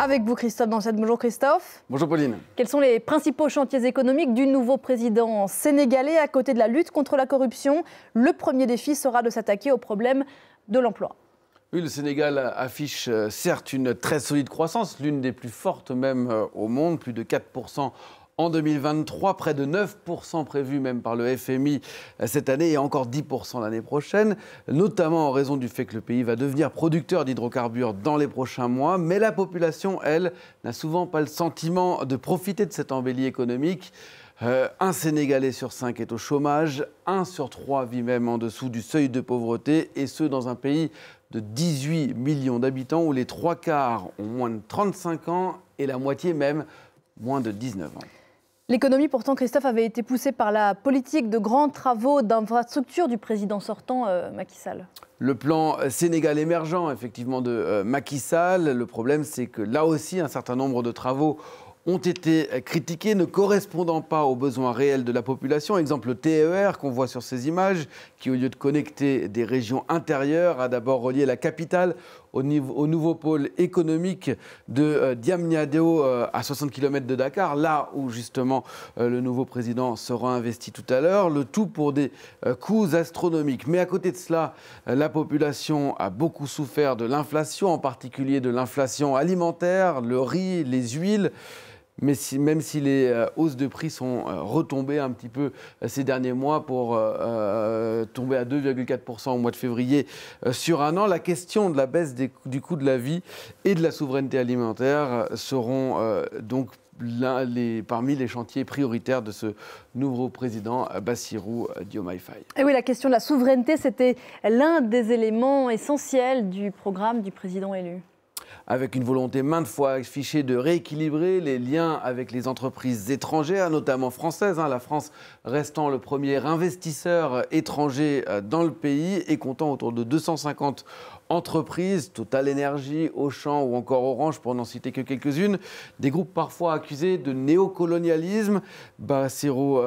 Avec vous, Christophe Dansette. Bonjour Christophe. Bonjour Pauline. Quels sont les principaux chantiers économiques du nouveau président sénégalais? À côté de la lutte contre la corruption, le premier défi sera de s'attaquer au problème de l'emploi. Oui, le Sénégal affiche certes une très solide croissance, l'une des plus fortes même au monde, plus de 4% en 2023, près de 9% prévus même par le FMI cette année et encore 10% l'année prochaine, notamment en raison du fait que le pays va devenir producteur d'hydrocarbures dans les prochains mois. Mais la population, elle, n'a souvent pas le sentiment de profiter de cette embellie économique. Un Sénégalais sur 5 est au chômage, 1 sur 3 vit même en dessous du seuil de pauvreté, et ce dans un pays de 18 millions d'habitants où les 3/4 ont moins de 35 ans et la moitié même moins de 19 ans. L'économie, pourtant, Christophe, avait été poussée par la politique de grands travaux d'infrastructure du président sortant, Macky Sall. Le plan Sénégal émergent, effectivement, de Macky Sall. Le problème, c'est que là aussi, un certain nombre de travaux ont été critiqués, ne correspondant pas aux besoins réels de la population. Exemple, le TER qu'on voit sur ces images, qui au lieu de connecter des régions intérieures, a d'abord relié la capitale au nouveau pôle économique de Diamniadio, à 60 km de Dakar, là où justement le nouveau président sera investi tout à l'heure, le tout pour des coûts astronomiques. Mais à côté de cela, la population a beaucoup souffert de l'inflation, en particulier de l'inflation alimentaire, le riz, les huiles. Mais même si les hausses de prix sont retombées un petit peu ces derniers mois pour tomber à 2,4% au mois de février sur un an, la question de la baisse du coût de la vie et de la souveraineté alimentaire seront donc parmi les chantiers prioritaires de ce nouveau président Bassirou Diomaye Faye. Et oui, la question de la souveraineté, c'était l'un des éléments essentiels du programme du président élu. Avec une volonté maintes fois affichée de rééquilibrer les liens avec les entreprises étrangères, notamment françaises, la France restant le premier investisseur étranger dans le pays et comptant autour de 250 entreprises, Total Energy, Auchan ou encore Orange, pour n'en citer que quelques-unes, des groupes parfois accusés de néocolonialisme. Bassirou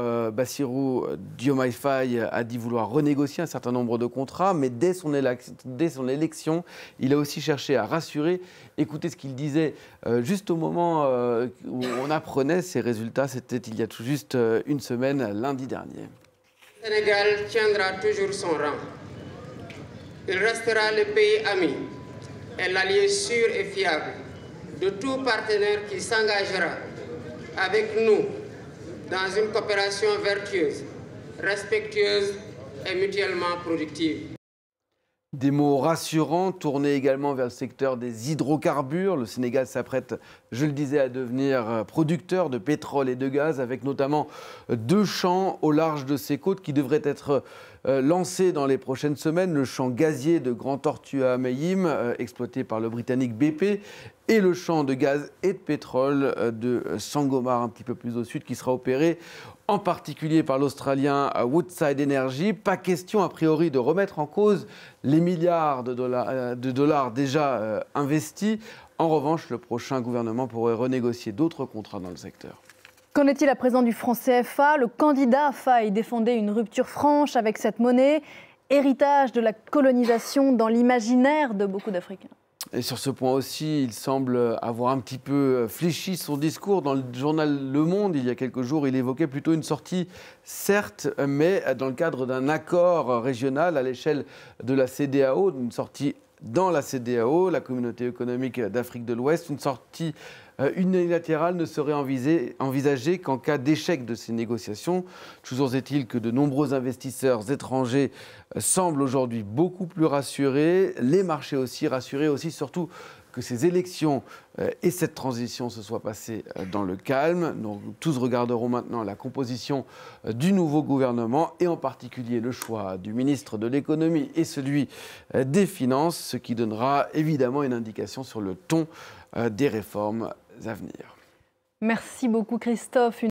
Diomaye Faye a dit vouloir renégocier un certain nombre de contrats, mais dès son élection, il a aussi cherché à rassurer. Écoutez ce qu'il disait juste au moment où on apprenait ces résultats, c'était il y a tout juste une semaine, lundi dernier. Le Sénégal tiendra toujours son rang. Il restera le pays ami et l'allié sûr et fiable de tout partenaire qui s'engagera avec nous dans une coopération vertueuse, respectueuse et mutuellement productive. Des mots rassurants tournés également vers le secteur des hydrocarbures. Le Sénégal s'apprête, je le disais, à devenir producteur de pétrole et de gaz, avec notamment 2 champs au large de ses côtes qui devraient être lancés dans les prochaines semaines. Le champ gazier de Grand Tortue à Meyim, exploité par le Britannique BP, et le champ de gaz et de pétrole de Sangomar, un petit peu plus au sud, qui sera opéré en particulier par l'Australien Woodside Energy. Pas question, a priori, de remettre en cause les milliards de dollars déjà investis. En revanche, le prochain gouvernement pourrait renégocier d'autres contrats dans le secteur. Qu'en est-il à présent du franc CFA? Le candidat Faye défendait une rupture franche avec cette monnaie, héritage de la colonisation dans l'imaginaire de beaucoup d'Africains. Et sur ce point aussi, il semble avoir un petit peu fléchi son discours. Dans le journal Le Monde, il y a quelques jours, il évoquait plutôt une sortie, certes, mais dans le cadre d'un accord régional à l'échelle de la CEDEAO, une sortie dans la CEDEAO, la Communauté économique d'Afrique de l'Ouest, une sortie unilatérale ne serait envisagée qu'en cas d'échec de ces négociations. Toujours est-il que de nombreux investisseurs étrangers semblent aujourd'hui beaucoup plus rassurés, les marchés aussi rassurés, aussi surtout que ces élections et cette transition se soient passées dans le calme. Donc, tous regarderont maintenant la composition du nouveau gouvernement et en particulier le choix du ministre de l'économie et celui des finances, ce qui donnera évidemment une indication sur le ton des réformes à venir. Merci beaucoup Christophe.